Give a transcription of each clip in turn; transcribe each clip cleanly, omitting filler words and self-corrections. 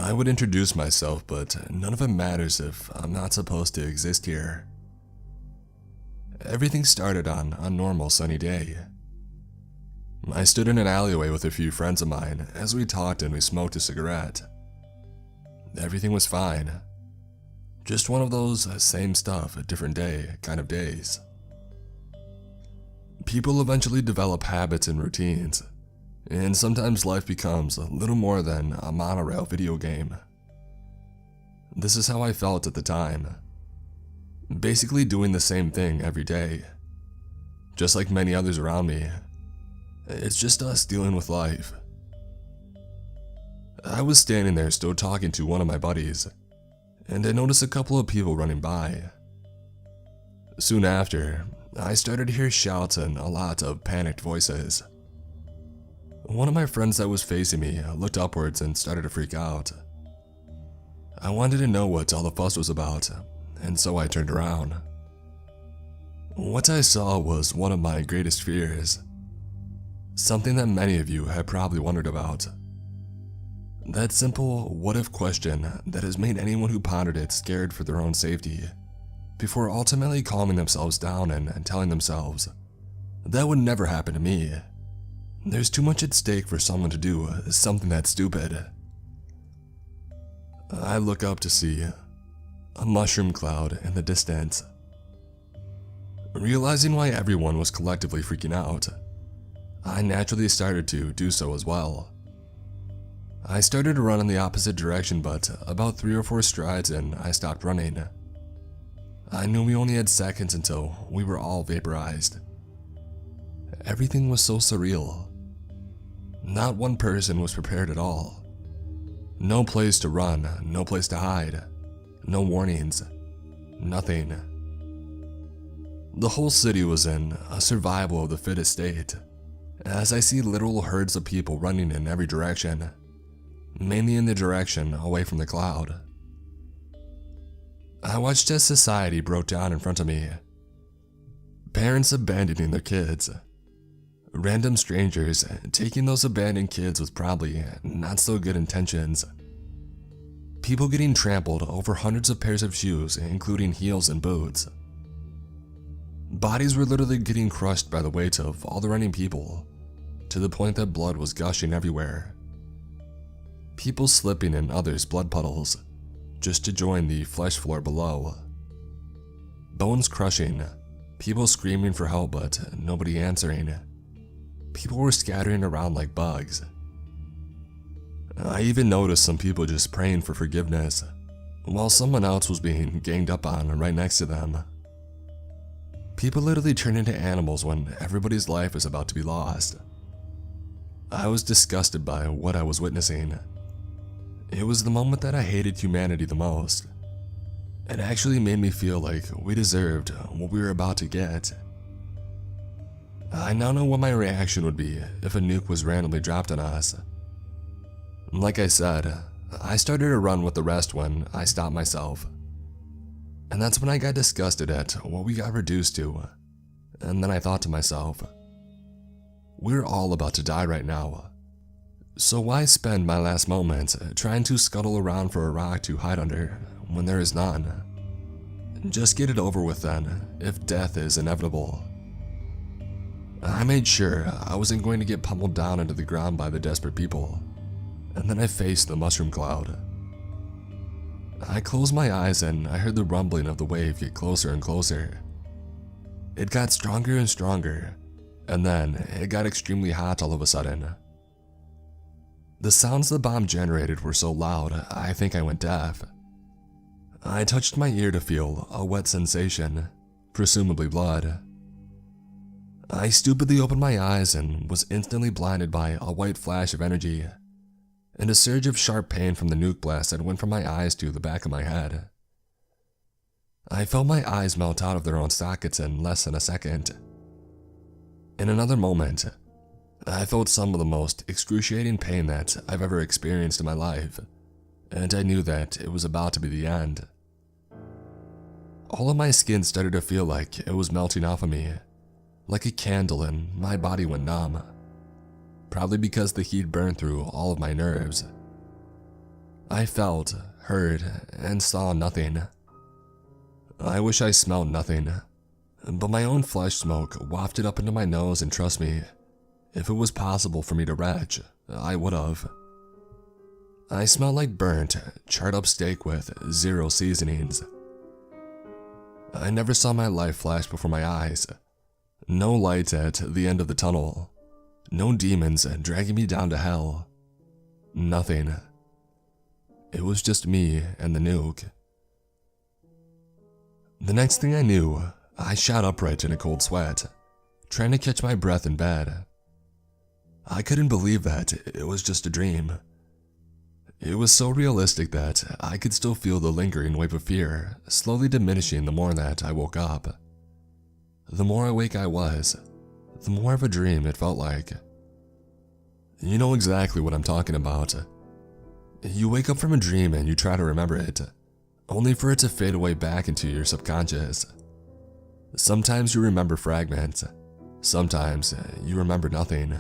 I would introduce myself, but none of it matters if I'm not supposed to exist here. Everything started on a normal sunny day. I stood in an alleyway with a few friends of mine as we talked and we smoked a cigarette. Everything was fine. Just one of those same stuff, a different day kind of days. People eventually develop habits and routines, and sometimes life becomes a little more than a monorail video game. This is how I felt at the time. Basically doing the same thing every day. Just like many others around me. It's just us dealing with life. I was standing there still talking to one of my buddies, and I noticed a couple of people running by. Soon after, I started to hear shouts and a lot of panicked voices. One of my friends that was facing me looked upwards and started to freak out. I wanted to know what all the fuss was about, and so I turned around. What I saw was one of my greatest fears. Something that many of you have probably wondered about. That simple what-if question that has made anyone who pondered it scared for their own safety, before ultimately calming themselves down and telling themselves, that would never happen to me. There's too much at stake for someone to do something that stupid. I look up to see a mushroom cloud in the distance. Realizing why everyone was collectively freaking out, I naturally started to do so as well. I started to run in the opposite direction, but about 3 or 4 strides in, I stopped running. I knew we only had seconds until we were all vaporized. Everything was so surreal. Not one person was prepared at all. No place to run, no place to hide, no warnings, nothing. The whole city was in a survival of the fittest state, as I see literal herds of people running in every direction, mainly in the direction away from the cloud. I watched as society broke down in front of me. Parents abandoning their kids. Random strangers taking those abandoned kids with probably not so good intentions. People getting trampled over hundreds of pairs of shoes, including heels and boots. Bodies were literally getting crushed by the weight of all the running people, to the point that blood was gushing everywhere. People slipping in others' blood puddles, just to join the flesh floor below. Bones crushing, people screaming for help but nobody answering. People were scattering around like bugs. I even noticed some people just praying for forgiveness, while someone else was being ganged up on right next to them. People literally turn into animals when everybody's life is about to be lost. I was disgusted by what I was witnessing. It was the moment that I hated humanity the most. It actually made me feel like we deserved what we were about to get. I now know what my reaction would be if a nuke was randomly dropped on us. Like I said, I started to run with the rest when I stopped myself. And that's when I got disgusted at what we got reduced to. And then I thought to myself, we're all about to die right now. So why spend my last moments trying to scuttle around for a rock to hide under when there is none? Just get it over with then, if death is inevitable. I made sure I wasn't going to get pummeled down into the ground by the desperate people, and then I faced the mushroom cloud. I closed my eyes and I heard the rumbling of the wave get closer and closer. It got stronger and stronger, and then it got extremely hot all of a sudden. The sounds the bomb generated were so loud, I think I went deaf. I touched my ear to feel a wet sensation, presumably blood. I stupidly opened my eyes and was instantly blinded by a white flash of energy, and a surge of sharp pain from the nuke blast that went from my eyes to the back of my head. I felt my eyes melt out of their own sockets in less than a second. In another moment, I felt some of the most excruciating pain that I've ever experienced in my life, and I knew that it was about to be the end. All of my skin started to feel like it was melting off of me, like a candle, and my body went numb. Probably because the heat burned through all of my nerves. I felt, heard, and saw nothing. I wish I smelled nothing, but my own flesh smoke wafted up into my nose, and trust me, if it was possible for me to retch, I would have. I smelled like burnt, charred up steak with 0 seasonings. I never saw my life flash before my eyes. No lights at the end of the tunnel. No demons dragging me down to hell. Nothing. It was just me and the nuke. The next thing I knew, I shot upright in a cold sweat, trying to catch my breath in bed. I couldn't believe that it was just a dream. It was so realistic that I could still feel the lingering wave of fear slowly diminishing the more that I woke up. The more awake I was, the more of a dream it felt like. You know exactly what I'm talking about. You wake up from a dream and you try to remember it, only for it to fade away back into your subconscious. Sometimes you remember fragments, sometimes you remember nothing.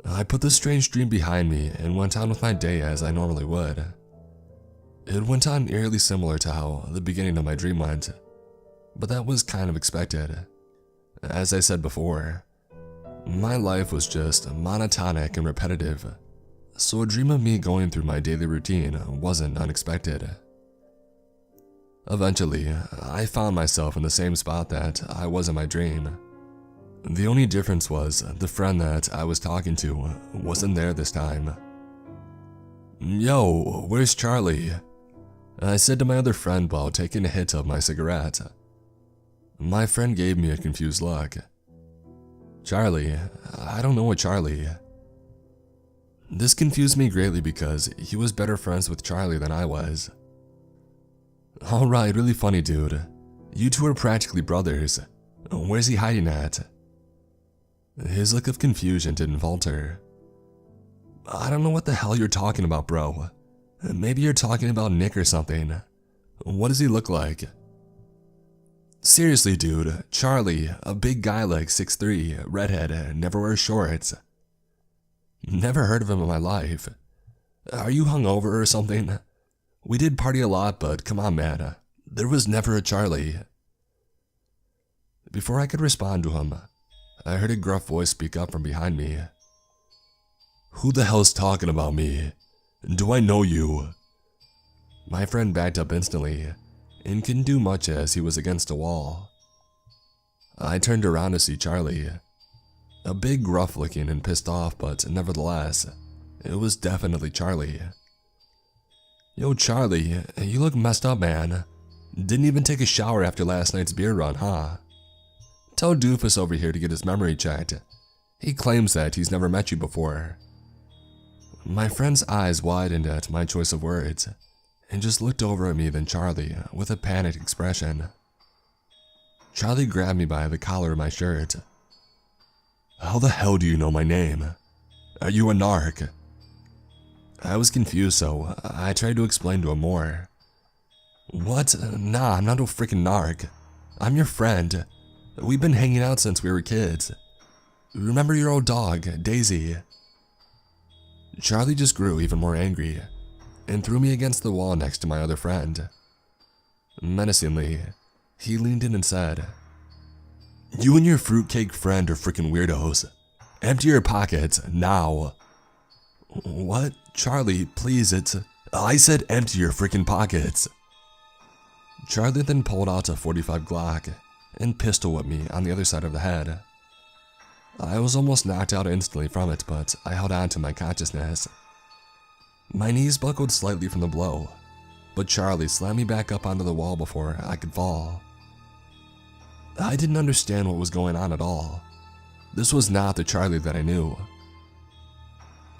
I put this strange dream behind me and went on with my day as I normally would. It went on eerily similar to how the beginning of my dream went, but that was kind of expected. As I said before, my life was just monotonic and repetitive, so a dream of me going through my daily routine wasn't unexpected. Eventually, I found myself in the same spot that I was in my dream. The only difference was the friend that I was talking to wasn't there this time. "Yo, where's Charlie?" I said to my other friend while taking a hit of my cigarette. My friend gave me a confused look. "Charlie? I don't know a Charlie." This confused me greatly because he was better friends with Charlie than I was. "Alright, really funny, dude. You two are practically brothers. Where's he hiding at?" His look of confusion didn't falter. "I don't know what the hell you're talking about, bro. Maybe you're talking about Nick or something. What does he look like?" "Seriously, dude, Charlie, a big guy like 6'3", redhead, never wears shorts." "Never heard of him in my life. Are you hungover or something? We did party a lot, but come on, man. There was never a Charlie." Before I could respond to him, I heard a gruff voice speak up from behind me. "Who the hell's talking about me? Do I know you?" My friend backed up instantly and couldn't do much as he was against a wall. I turned around to see Charlie. A big, gruff looking and pissed off, but nevertheless, it was definitely Charlie. "Yo, Charlie, you look messed up, man. Didn't even take a shower after last night's beer run, huh? Tell Doofus over here to get his memory checked. He claims that he's never met you before." My friend's eyes widened at my choice of words and just looked over at me, then Charlie with a panicked expression. Charlie grabbed me by the collar of my shirt. "How the hell do you know my name? Are you a narc?" I was confused, so I tried to explain to him more. "What? Nah, I'm not no freaking narc. I'm your friend. We've been hanging out since we were kids. Remember your old dog, Daisy?" Charlie just grew even more angry and threw me against the wall next to my other friend. Menacingly, he leaned in and said, "You and your fruitcake friend are freaking weirdos. Empty your pockets, now." "What? Charlie, please, I said empty your freaking pockets." Charlie then pulled out a .45 Glock and pistol whipped me on the other side of the head. I was almost knocked out instantly from it, but I held on to my consciousness. My knees buckled slightly from the blow, but Charlie slammed me back up onto the wall before I could fall. I didn't understand what was going on at all. This was not the Charlie that I knew.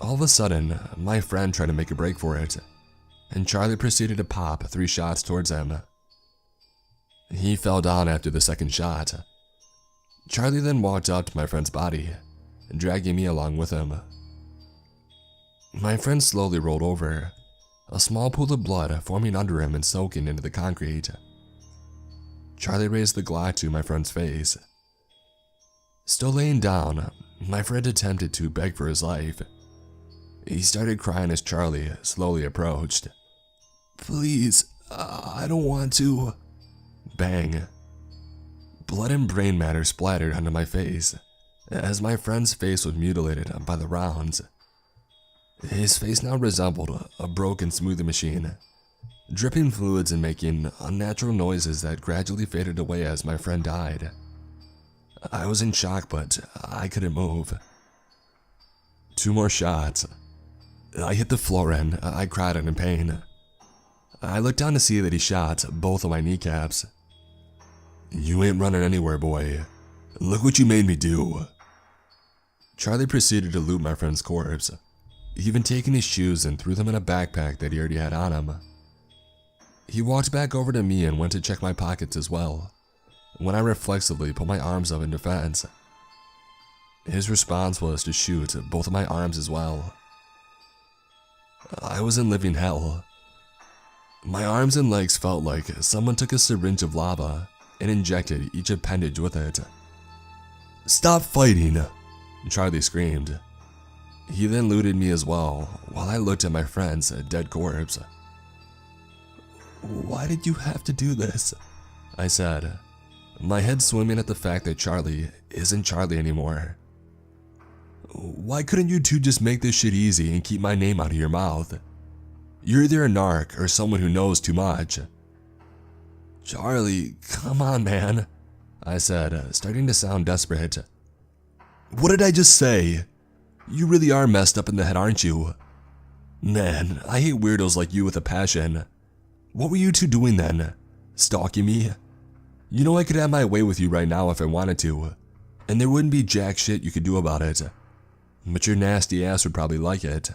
All of a sudden, my friend tried to make a break for it, and Charlie proceeded to pop 3 shots towards him. He fell down after the second shot. Charlie then walked up to my friend's body, dragging me along with him. My friend slowly rolled over, a small pool of blood forming under him and soaking into the concrete. Charlie raised the Glock to my friend's face. Still laying down, my friend attempted to beg for his life. He started crying as Charlie slowly approached. "Please, I don't want to." Bang. Blood and brain matter splattered onto my face as my friend's face was mutilated by the rounds. His face now resembled a broken smoothie machine, dripping fluids and making unnatural noises that gradually faded away as my friend died. I was in shock, but I couldn't move. 2 more shots. I hit the floor and I cried out in pain. I looked down to see that he shot both of my kneecaps. "You ain't running anywhere, boy. Look what you made me do." Charlie proceeded to loot my friend's corpse, even taking his shoes and threw them in a backpack that he already had on him. He walked back over to me and went to check my pockets as well, when I reflexively put my arms up in defense. His response was to shoot both of my arms as well. I was in living hell. My arms and legs felt like someone took a syringe of lava and injected each appendage with it. "Stop fighting!" Charlie screamed. He then looted me as well, while I looked at my friend's dead corpse. "Why did you have to do this?" I said, my head swimming at the fact that Charlie isn't Charlie anymore. "Why couldn't you two just make this shit easy and keep my name out of your mouth? You're either a narc or someone who knows too much." "Charlie, come on, man," I said, starting to sound desperate. "What did I just say? You really are messed up in the head, aren't you? Man, I hate weirdos like you with a passion. What were you two doing then? Stalking me? You know I could have my way with you right now if I wanted to, and there wouldn't be jack shit you could do about it. But your nasty ass would probably like it."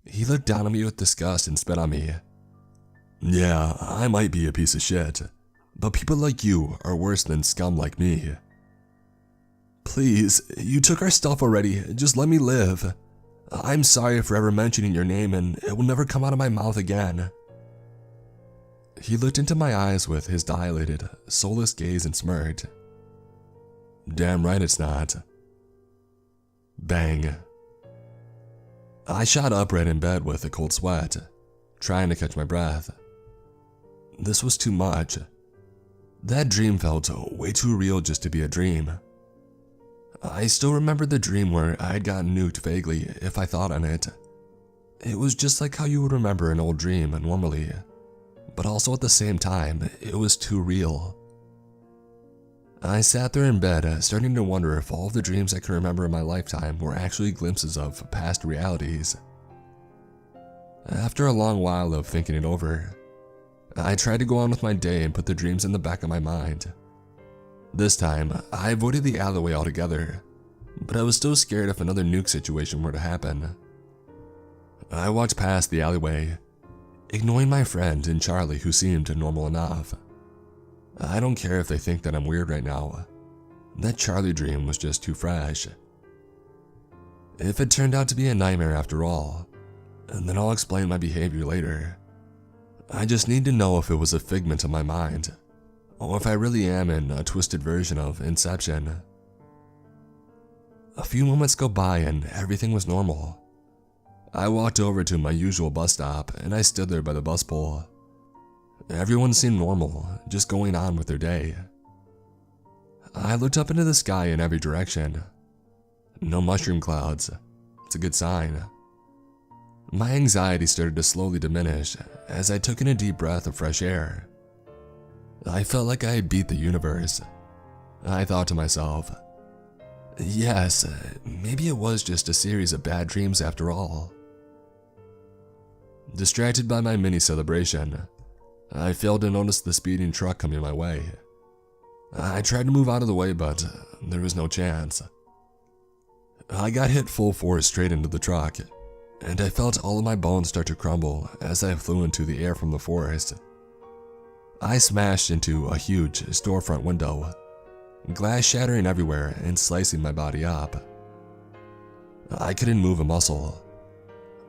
He looked down at me with disgust and spit on me. "Yeah, I might be a piece of shit, but people like you are worse than scum like me. Please, you took our stuff already, just let me live. I'm sorry for ever mentioning your name and it will never come out of my mouth again." He looked into my eyes with his dilated, soulless gaze and smirked. "Damn right it's not." Bang. I shot upright in bed with a cold sweat, trying to catch my breath. This was too much. That dream felt way too real just to be a dream. I still remembered the dream where I had gotten nuked vaguely if I thought on it. It was just like how you would remember an old dream normally, but also at the same time, it was too real. I sat there in bed, starting to wonder if all of the dreams I could remember in my lifetime were actually glimpses of past realities. After a long while of thinking it over, I tried to go on with my day and put the dreams in the back of my mind. This time, I avoided the alleyway altogether, but I was still scared if another nuke situation were to happen. I walked past the alleyway, ignoring my friend and Charlie, who seemed normal enough. I don't care if they think that I'm weird right now. That Charlie dream was just too fresh. If it turned out to be a nightmare after all, then I'll explain my behavior later. I just need to know if it was a figment of my mind, or if I really am in a twisted version of Inception. A few moments go by and everything was normal. I walked over to my usual bus stop and I stood there by the bus pole. Everyone seemed normal, just going on with their day. I looked up into the sky in every direction. No mushroom clouds. It's a good sign. My anxiety started to slowly diminish as I took in a deep breath of fresh air. I felt like I had beat the universe. I thought to myself, yes, maybe it was just a series of bad dreams after all. Distracted by my mini celebration, I failed to notice the speeding truck coming my way. I tried to move out of the way, but there was no chance. I got hit full force straight into the truck, and I felt all of my bones start to crumble as I flew into the air from the forest. I smashed into a huge storefront window, glass shattering everywhere and slicing my body up. I couldn't move a muscle.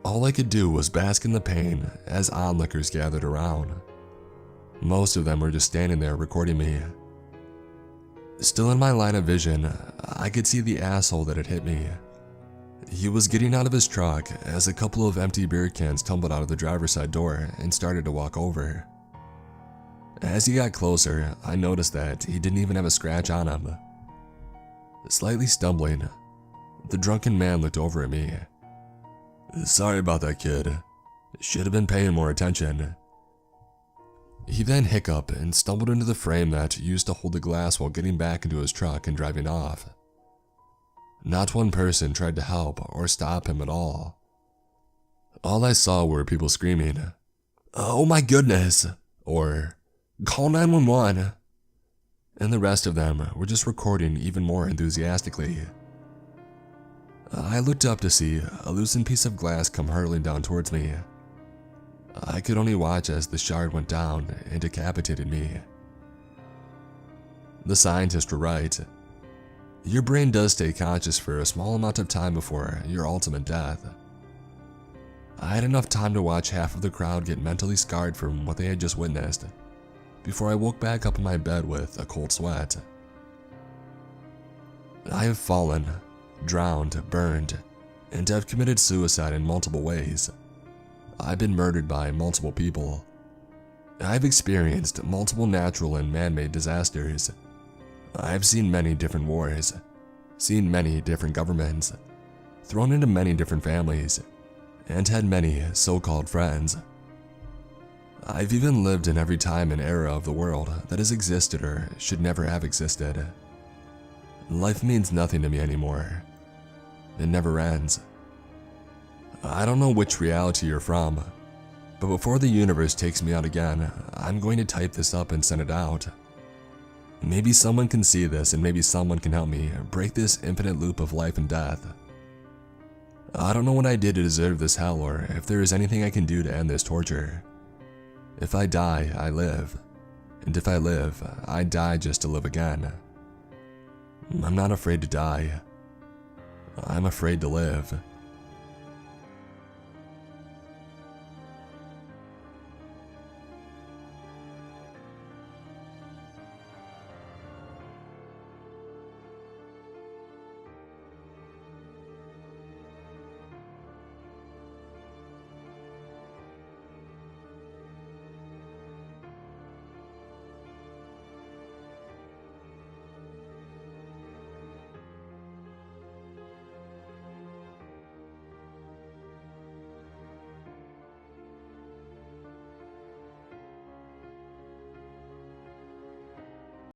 All I could do was bask in the pain as onlookers gathered around. Most of them were just standing there recording me. Still in my line of vision, I could see the asshole that had hit me. He was getting out of his truck as a couple of empty beer cans tumbled out of the driver's side door and started to walk over. As he got closer, I noticed that he didn't even have a scratch on him. Slightly stumbling, the drunken man looked over at me. "Sorry about that, kid. Should have been paying more attention." He then hiccuped and stumbled into the frame that used to hold the glass while getting back into his truck and driving off. Not one person tried to help or stop him at all. All I saw were people screaming, "Oh my goodness," or "Call 911," and the rest of them were just recording even more enthusiastically. I looked up to see a loosened piece of glass come hurtling down towards me. I could only watch as the shard went down and decapitated me. The scientists were right. Your brain does stay conscious for a small amount of time before your ultimate death. I had enough time to watch half of the crowd get mentally scarred from what they had just witnessed before I woke back up in my bed with a cold sweat. I have fallen, drowned, burned, and have committed suicide in multiple ways. I've been murdered by multiple people. I've experienced multiple natural and man-made disasters. I've seen many different wars, seen many different governments, thrown into many different families, and had many so-called friends. I've even lived in every time and era of the world that has existed or should never have existed. Life means nothing to me anymore. It never ends. I don't know which reality you're from, but before the universe takes me out again, I'm going to type this up and send it out. Maybe someone can see this and maybe someone can help me break this infinite loop of life and death. I don't know what I did to deserve this hell or if there is anything I can do to end this torture. If I die, I live. And if I live, I die just to live again. I'm not afraid to die. I'm afraid to live.